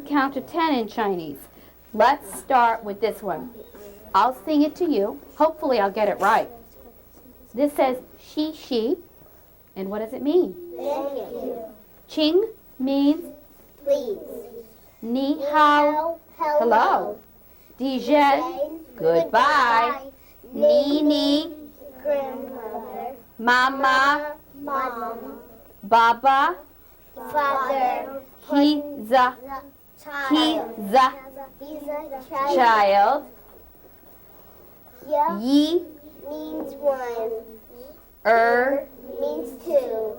Count to 10 in Chinese. Let's start with this one. I'll sing it to you. Hopefully I'll get it right. This says she, she. And what does it mean? Thank you. Ching means Please. ni hao, hello. Dijen, goodbye. Ni ni, Grandmother. mama, Mom. baba, Father. he's a Child. He's a child. child. Yeah Yi, means one. Means two.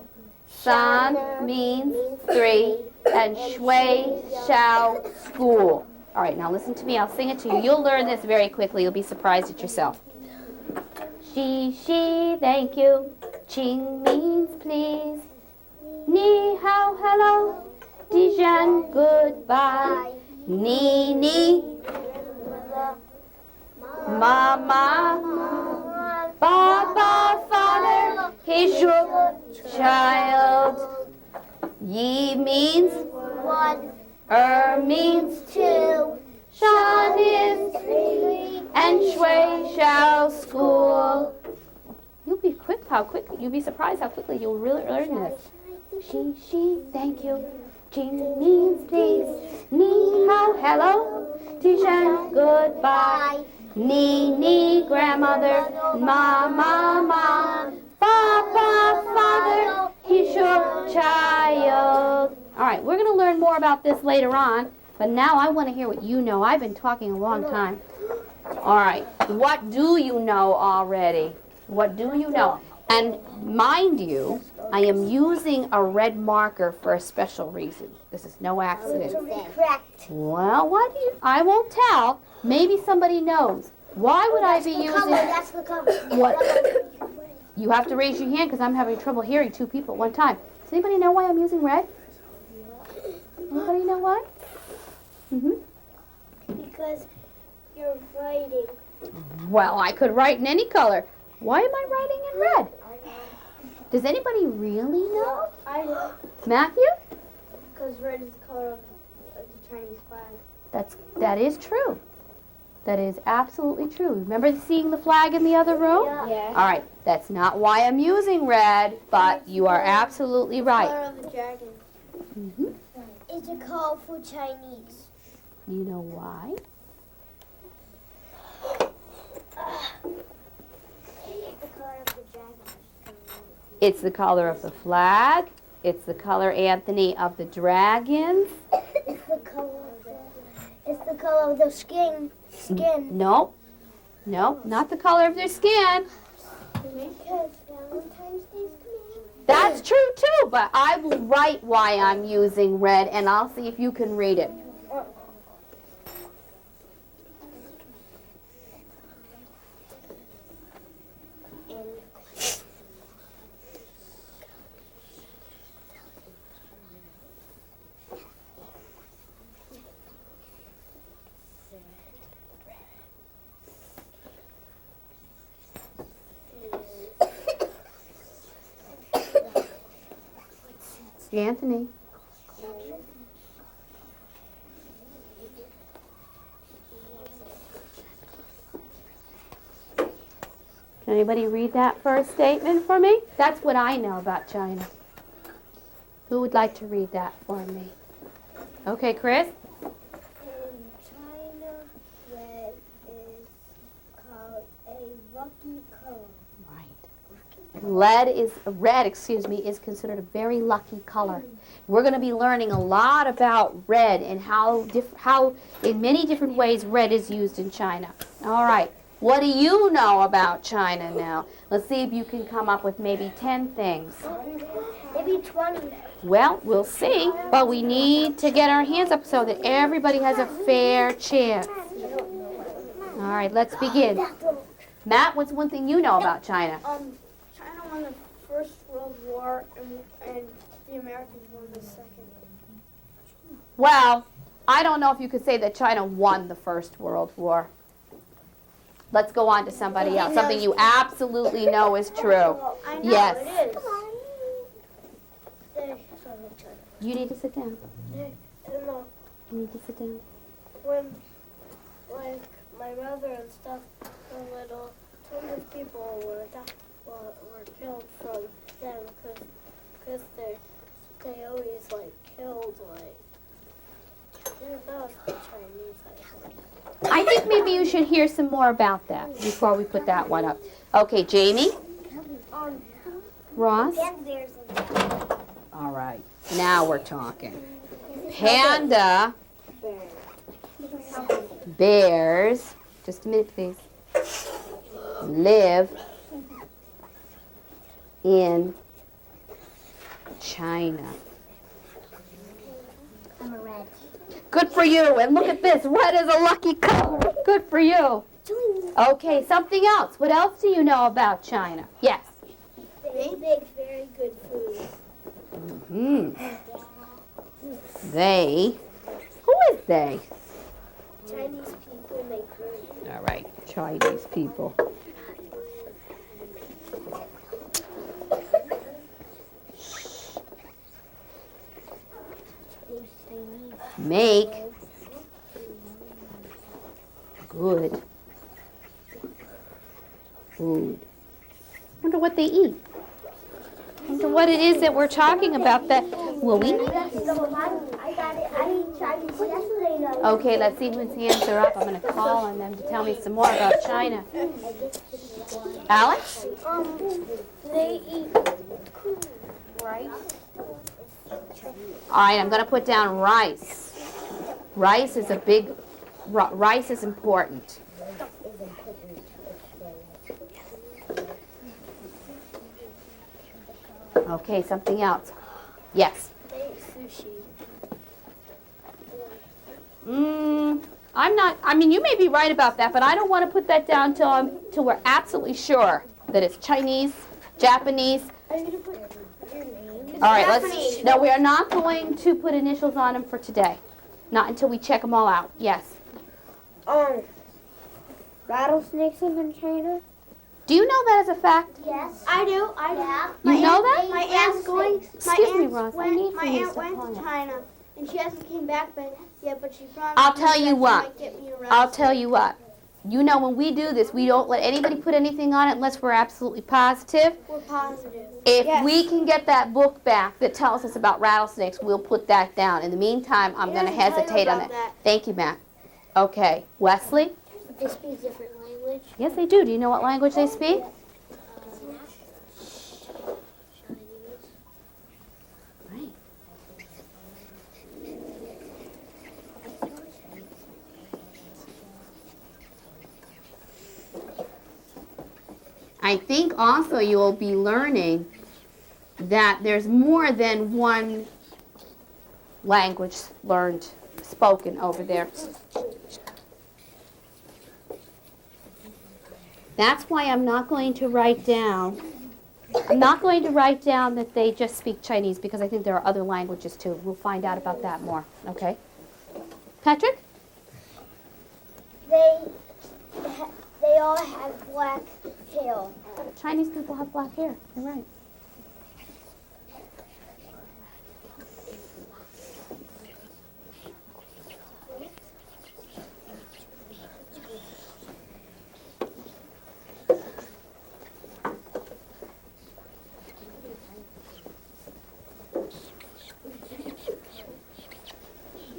san means 3. And shui, shao, school. All right, now listen to me. I'll sing it to you. You'll learn this very quickly. You'll be surprised at yourself. She, thank you. Ching means please. Ni hao, hello. Dijan, goodbye. Ni, mama, baba, father, he's your child. Yi means One. means Two. Shan is Three. and shui shall school. You'll be you'll be surprised how quickly you'll really learn this. She, thank you. Jing means please. Ni hao, hello. Tijan, goodbye. Ni, grandmother. Mama, mom. Papa, father, he's your child. All right, we're going to learn more about this later on, but now I want to hear what you know. I've been talking a long time. All right, what do you know already? What do you know? And mind you, I am using a red marker for a special reason. This is no accident. Correct. Well, what do you, I won't tell. Maybe somebody knows. Why would I be using, That's the color. what? You have to raise your hand because I'm having trouble hearing 2 people at one time. Does anybody know why I'm using red? Anybody know why? Because you're writing. Well, I could write in any color. Why am I writing in red? Does anybody really know? I know. Matthew? Because red is the color of the Chinese flag. That is true. That is absolutely true. Remember seeing the flag in the other room? Yeah. All right, that's not why I'm using red, but you are absolutely right. Color of the dragon. It's a colorful Chinese. You know why? The color of the dragon. It's the color of the flag. It's the color, Anthony, of the dragons. It's the color of the skin. No, not the color of their skin. Because Valentine's Day's coming. That's true too, but I will write why I'm using red, and I'll see if you can read it. Anthony. Can anybody read that first statement for me? That's what I know about China. Who would like to read that for me? Okay, Chris? In China, red is called a lucky color. Red is considered a very lucky color. We're going to be learning a lot about red and how in many different ways red is used in China. All right. What do you know about China now? Let's see if you can come up with maybe 10 things. Maybe 20. Well, we'll see, but we need to get our hands up so that everybody has a fair chance. All right, let's begin. Matt, what's one thing you know about China? China won the First World War and the Americans won the Second. Well, I don't know if you could say that China won the First World War. Let's go on to somebody else. Something you absolutely know is true. I know Yes. it is. You need to sit down. You need to sit down. When, like, my mother and stuff were little, tons of people were killed from them because they always, like, killed, like, that was the Chinese, I think. I think maybe you should hear some more about that before we put that one up. Okay, Jamie? Ross? All right, now we're talking. Panda, bears, just a minute please, live in China. I'm a red. Good for you, and look at this, red is a lucky color. Good for you. Okay, something else. What else do you know about China? Yes. They make very good food. They. Who is they? Chinese people make food. All right, Chinese people. Make good food. Wonder what they eat. Wonder what it is that we're talking about that. Well, we. I got it. I ate Chinese yesterday night. Okay, let's see whose hands are up. I'm going to call on them to tell me some more about China. Alex? They eat rice. All right, I'm going to put down rice. Rice is a big, rice is important. Okay, something else. Yes. They eat sushi. I mean, you may be right about that, but I don't want to put that down till we're absolutely sure that it's Chinese, Japanese. Are you going to put your name? All right, no, we are not going to put initials on them for today. Not until we check them all out. Yes. Rattlesnakes live in China? Do you know that as a fact? Yes. I do. You know that? My aunt's going. Excuse me, Ross. I need for My you to aunt stop went calling to it. China, and she hasn't came back yet. But she promised. I'll tell you that she what. might get me a I'll tell rattlesnake. you what. You know, when we do this, we don't let anybody put anything on it unless we're absolutely positive. We're positive. If Yes. we can get that book back that tells us about rattlesnakes, we'll put that down. In the meantime, I'm It going to doesn't tell you hesitate on about that. that. Thank you, Matt. Okay. Wesley? They speak different language. Yes, they do. Do you know what language they speak? Right. I think also you'll be learning that there's more than one language spoken over there. That's why I'm not going to write down that they just speak Chinese, because I think there are other languages too. We'll find out about that more, okay? Patrick? They all have black tail. Chinese people have black hair. You're right.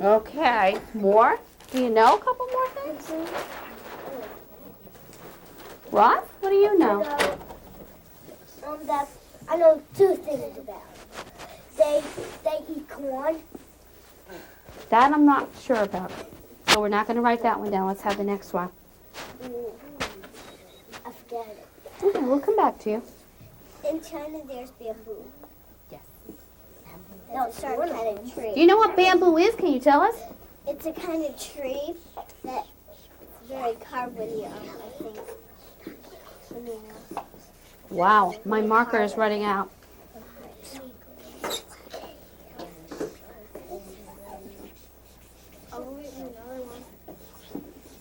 Okay, more? Do you know a couple more things? Ross, what do you know? I know two things about. They eat corn. That I'm not sure about. So we're not going to write that one down. Let's have the next one. I forget it. Okay, we'll come back to you. In China, there's bamboo. Yes. No, it's a certain kind of tree. Do you know what bamboo is? Can you tell us? It's a kind of tree that's very carbony, I think. Wow, my marker is running out.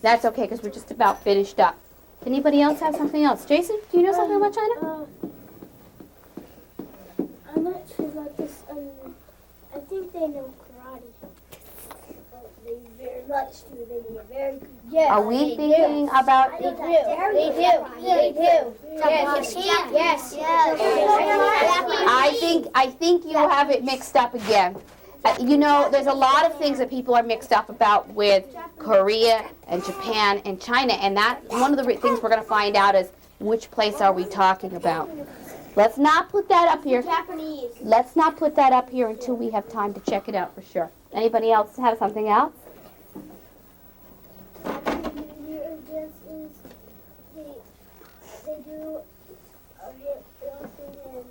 That's okay, because we're just about finished up. Anybody else have something else? Jason, do you know something about China? I'm not sure about this. I think they know karate. They very much do. They do very good. Yeah. Are we thinking about? They do. Yes. I think you have it mixed up again. You know, there's a lot of things that people are mixed up about with Korea and Japan and China, and that one of the things we're going to find out is which place are we talking about. Let's not put that up here. Japanese. Let's not put that up here until we have time to check it out for sure. Anybody else have something else? New dance is they do a hip dancing and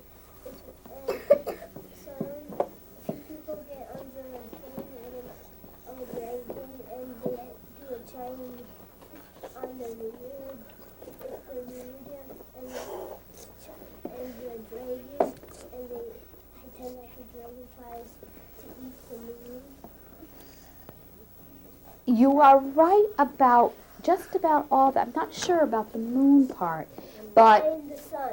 some people get under a thing and a dragon and they do a Chinese on the new year. It's the new year dance and the dragon and they pretend like the dragon tries to eat the moon. You are right about just about all that. I'm not sure about the moon part, but And the sun.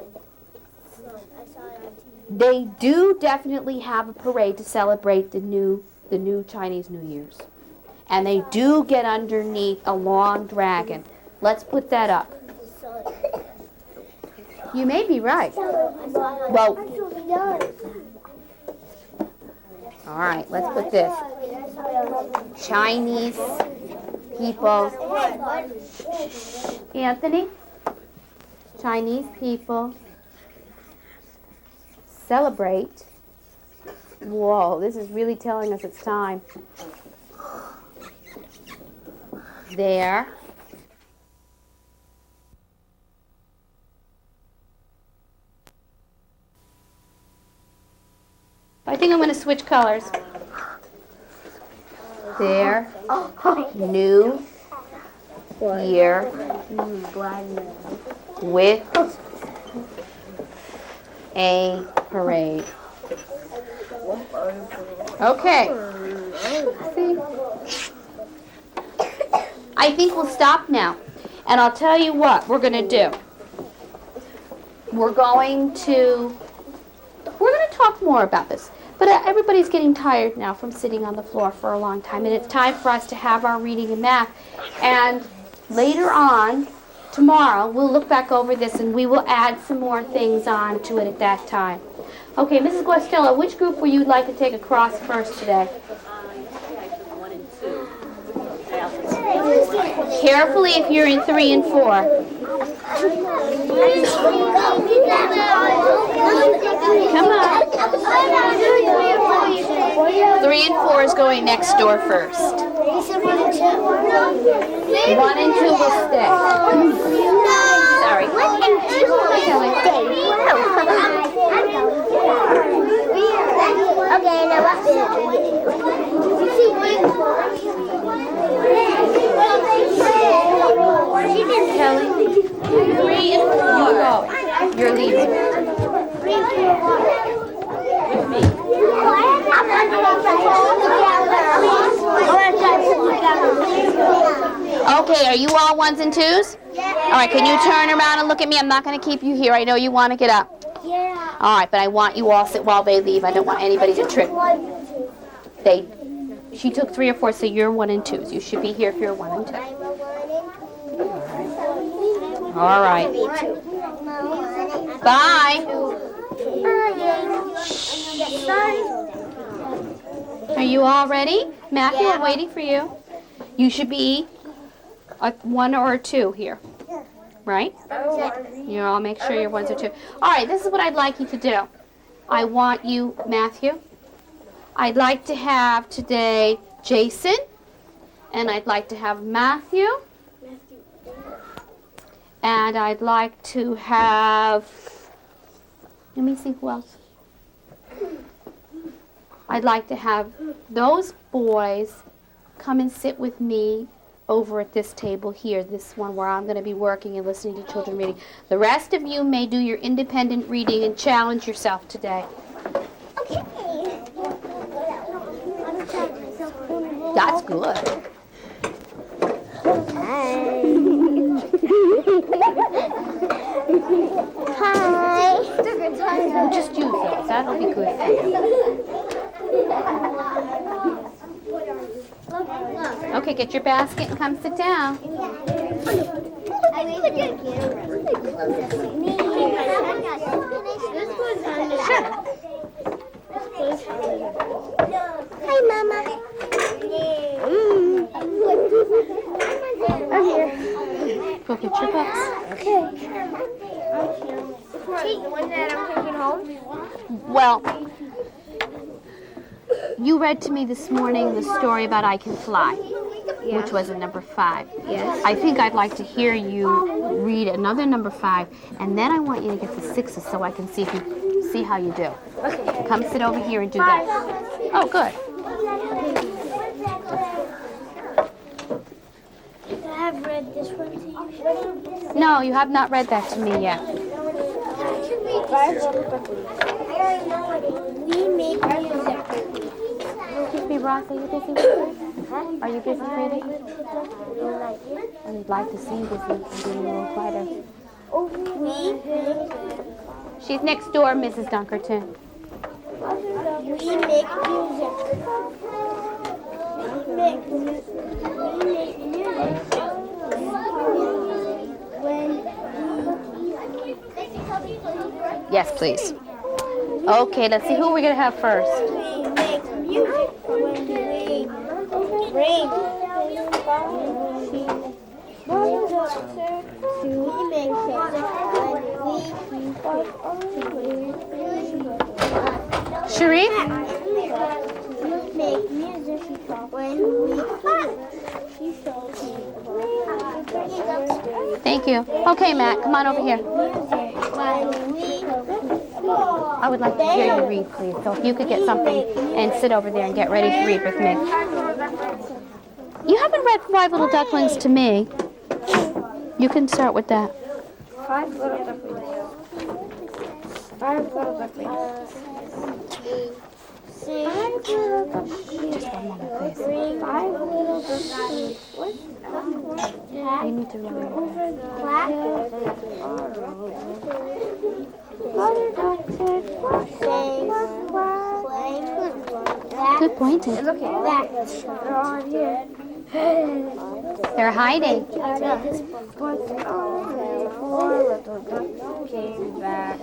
I saw it on TV. they do definitely have a parade to celebrate the new Chinese New Year's. And they do get underneath a long dragon. Let's put that up. The sun. You may be right. I saw it on Well, TV. all right, let's put this. Chinese people. Anthony? Chinese people celebrate. Whoa, this is really telling us it's time. There. I think I'm going to switch colors. There. New Year with a parade. Okay. I think we'll stop now. And I'll tell you what we're going to do. We're going to talk more about this. But everybody's getting tired now from sitting on the floor for a long time. And it's time for us to have our reading and math. And later on, tomorrow, we'll look back over this and we will add some more things on to it at that time. Okay, Mrs. Guastella, which group would you like to take across first today? Carefully if you're in 3 and 4. Come on. 3 and 4 is going next door first. 1 and 2 will stay. Sorry. 1 and 2 will stay. Okay, now what do Kelly, 3 and 4. You're leaving. With me. Okay, are you all 1s and 2s? All right, can you turn around and look at me? I'm not going to keep you here. I know you want to get up. Yeah. All right, but I want you all sit while they leave. I don't want anybody to trip. She took 3 or 4, so you're 1 and 2s. You should be here if you're 1 and 2. All right. Bye. Are you all ready? Matthew, I'm waiting for you. You should be a 1 or a 2 here. Right? You all make sure you're 1s or 2s. All right, this is what I'd like you to do. I want you, Matthew. I'd like to have today Jason, and I'd like to have Matthew, and I'd like to have, let me see who else. I'd like to have those boys come and sit with me over at this table here, this one where I'm going to be working and listening to children reading. The rest of you may do your independent reading and challenge yourself today. Okay. That's good. Hi. We'll just use those. That'll be good for you. Look. Okay, get your basket and come sit down. I wish we could Hi, Mama. I'm here. Go get your books. Okay. The one that I'm taking home? Well, you read to me this morning the story about I Can Fly, which was a number 5. Yes. I think I'd like to hear you read another number 5, and then I want you to get the 6s so I can see how you do. Okay. Come sit over here and do that. Oh, good. I have read this one to you. No, you have not read that to me yet. We make music. Excuse me, Ross, are you busy reading? Are you busy reading? I'd like to see you busy and being a little quieter. She's next door, Mrs. Dunkerton. We make music. We make music. Yes, please. Okay, let's see who we're going to have first. We make music when we rain. We make music Sharif? We make music when we clap. Thank you. Okay, Matt, come on over here. I would like to hear you read, please. So if you could get something and sit over there and get ready to read with me. You haven't read 5 Little Ducklings to me. You can start with that. 5 little ducklings. 5 little ducklings. Just one moment, please. 5 little ducklings. You need to remember. Clap. Mother duck said, sing, play. Good pointing. Look at that. They're all here. They're hiding. But only 4 little ducks came back.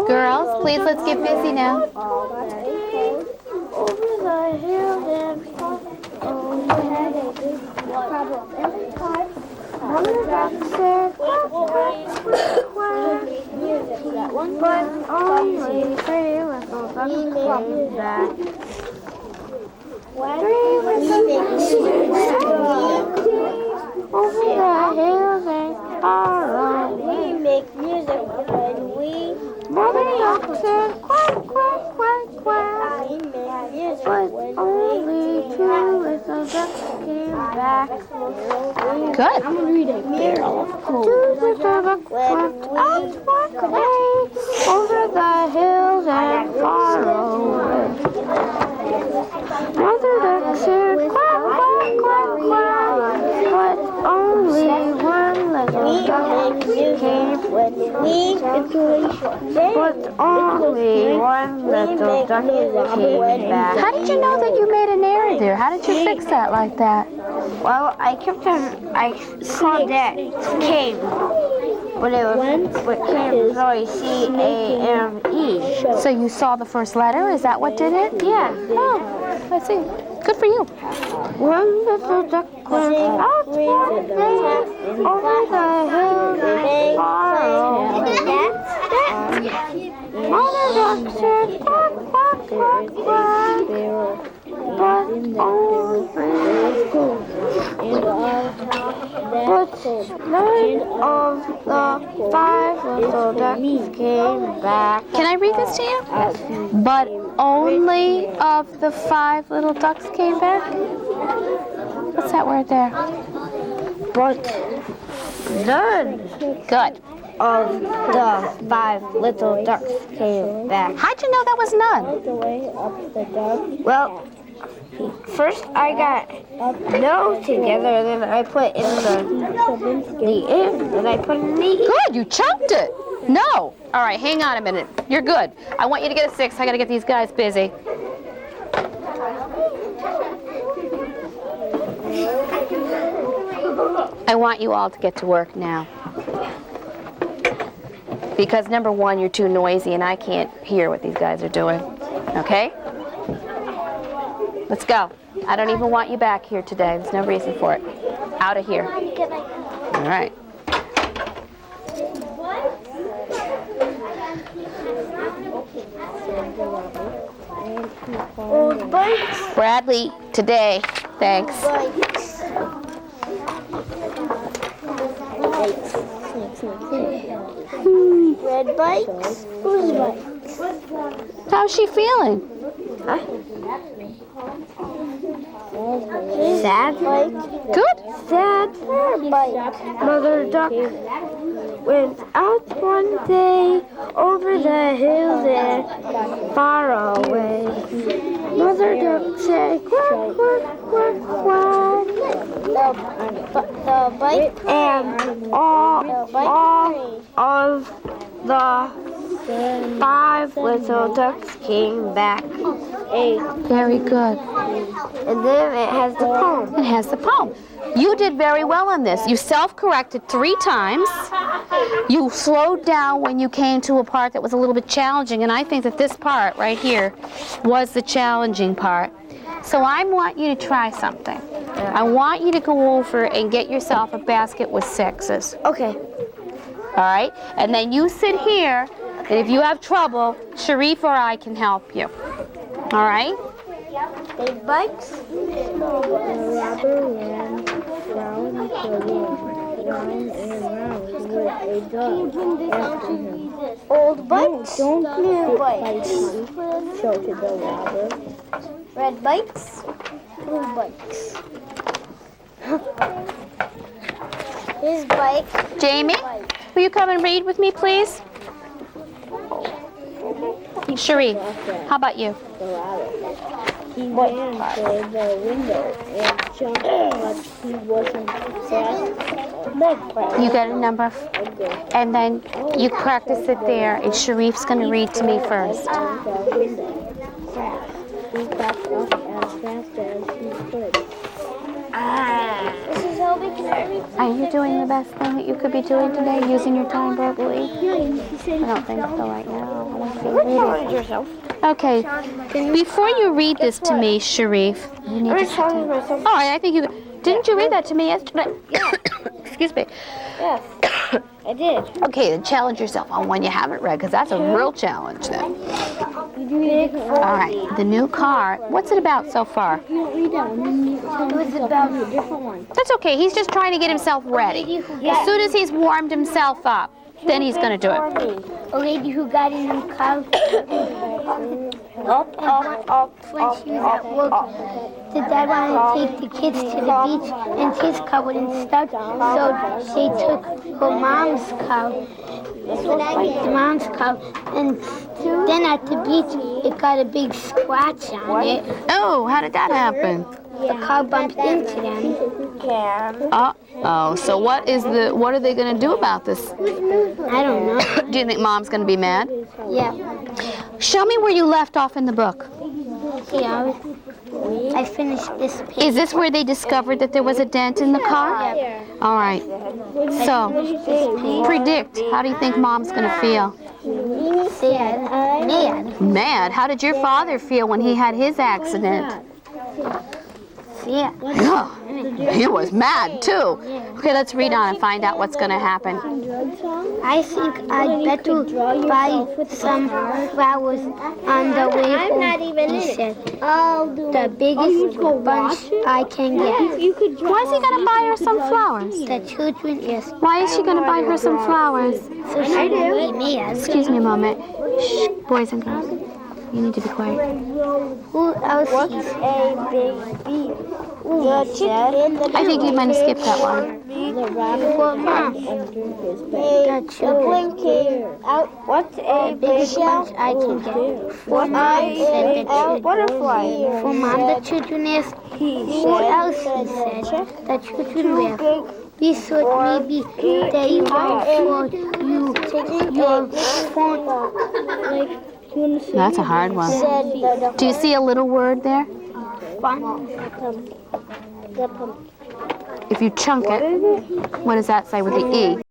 Girls, please, let's get busy now. Over the hill and far. Oh, we had a big problem. Mother duck said, quack, quack, quack. But only 3 little ducks came back. 3 little ducks over the hills and far away. We make music when we. Mother duck said, quack, quack, quack, quack. We make music but only 2 little ducks came back. Good. I'm reading. 2 little ducks went out one day over the hills and far away. Mother duck said, quack, quack, quack, quack, but only 1 little duck came. But only 1 little duck came back. How did you know that you made an error there? How did you fix that like that? Well, I saw that came, but it was really C-A-M-E. So you saw the first letter? Is that what did it? Yeah. Oh, I see. Good for you. 1 little duck went out one day over the hills and far away. Mother duck said, quack, quack, quack, quack, but none of the 5 little ducks came back. Can I read this to you? But only of the 5 little ducks came back? What's that word there? But none Good. of the 5 little ducks came back. How'd you know that was none? Well, first I got no together, then I put in the in, then I put in the E. Good, you chunked it. No. All right, hang on a minute. You're good. I want you to get a 6. I got to get these guys busy. I want you all to get to work now. Because number one, you're too noisy and I can't hear what these guys are doing. Okay? Let's go. I don't even want you back here today. There's no reason for it. Out of here. All right. Old bikes. Bradley, today. Thanks. Bikes. Red bikes. Whose bikes? How's she feeling? Sad bike. Good. Sad bike. Mother duck went out one day over the hill there, far away. Mother duck said, quack, quack, quack, quack. The bike and all of the 5 little ducks came back. Very good. And then it has the poem. It has the poem. You did very well on this. You self-corrected 3 times. You slowed down when you came to a part that was a little bit challenging, and I think that this part right here was the challenging part. So I want you to try something. I want you to go over and get yourself a basket with 6s. Okay. All right? And then you sit here, and if you have trouble, Sharif or I can help you. All right? Big bikes. Robber ran round and round with a dog after him. Old bikes. New bikes. Shouted the robber. Red bikes. Blue bikes. His bike. Jamie, will you come and read with me, please? Sharif, how about you? He ran for the window and jumped, but he wasn't fast. You got a number, and then you practice it there, and Sharif's going to read to me first. The window cracked. He got up as fast as he could. This is how we can Are you doing the best thing that you could be doing today, using your time verbally? I don't think so right now. I want to be reading. yourself. Okay, before you read this to me, Sharif, you need to sit down. myself. Oh, I think you... Didn't you read that to me yesterday? Excuse me. Yes, I did. Okay, then challenge yourself on one you haven't read, because that's a real challenge then. All right, the new car. What's it about so far? Read that one. It was about a different one. That's okay. He's just trying to get himself ready. As soon as he's warmed himself up, then he's going to do it. A lady who got in a car up, when she was at work. The dad wanted to take the kids to the beach, and his car wouldn't start, so they took her mom's car, the mom's car, and then at the beach, it got a big scratch on it. Oh, how did that happen? The car bumped into them. Uh-oh. So what are they going to do about this? I don't know. Do you think Mom's going to be mad? Yeah. Show me where you left off in the book. Yeah. I finished this page. Is this where they discovered that there was a dent in the car? Yeah. All right. So, predict. How do you think Mom's going to feel? Sad. Mad. Mad? How did your father feel when he had his accident? Yeah. He was mad too. Okay, let's read on and find out what's going to happen. I think I'd better buy some flowers on the way home, he said. The biggest bunch I can get. Why is he going to buy her some flowers? The children, yes. Why is she going to buy her some flowers? So she won't be mad. Excuse me a moment. Shh, boys and girls. You need to be quiet. Who else is a big bee? The chicken. I think you might have skipped that one. The rabbit. Well, Mom. The children came out. What's a big bunch I can get? For Mom, said the children. Butterfly. For Mom, the children asked. Who else, he said. The children laughed. We thought maybe they were for you. Your phone. That's a hard one. Do you see a little word there? Fun. The pumpkin. If you chunk it, what does that say with the E?